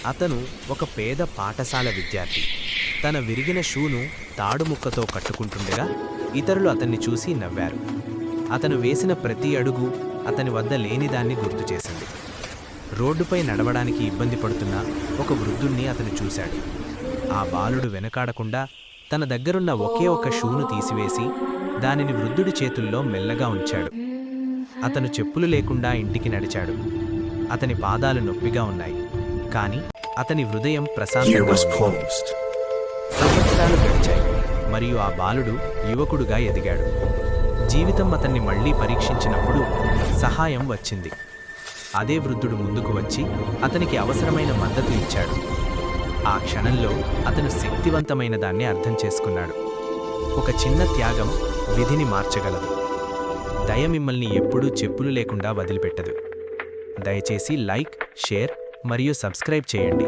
అతను ఒక పేద పాఠశాల విద్యార్థి. తన విరిగిన షూను తాడుముక్కతో కట్టుకుంటుండగా ఇతరులు అతన్ని చూసి నవ్వారు. అతను వేసిన ప్రతి అడుగు అతని వద్ద లేనిదాన్ని గుర్తుచేసింది. రోడ్డుపై నడవడానికి ఇబ్బంది పడుతున్న ఒక వృద్ధుణ్ణి అతను చూశాడు. ఆ బాలుడు వెనకాడకుండా తన దగ్గరున్న ఒకే ఒక షూను తీసివేసి దానిని వృద్ధుడి చేతుల్లో మెల్లగా ఉంచాడు. అతను చెప్పులు లేకుండా ఇంటికి నడిచాడు. అతని పాదాలు నొప్పిగా ఉన్నాయి, కానీ అతని హృదయం ప్రశాంతంగా ఉంది. సంవత్సరాలు గడిచాయి మరియు ఆ బాలుడు యువకుడుగా ఎదిగాడు. జీవితం అతన్ని మళ్లీ పరీక్షించినప్పుడు సహాయం వచ్చింది. అదే వృద్ధుడు ముందుకు వచ్చి అతనికి అవసరమైన మద్దతు ఇచ్చాడు. ఆ క్షణంలో అతను శక్తివంతమైన దాన్ని అర్థం చేసుకున్నాడు. ఒక చిన్న త్యాగం విధిని మార్చగలదు. దయ మిమ్మల్ని ఎప్పుడూ చెప్పులు లేకుండా వదిలిపెట్టదు. దయచేసి లైక్, షేర్ మరియు సబ్స్క్రైబ్ చేయండి.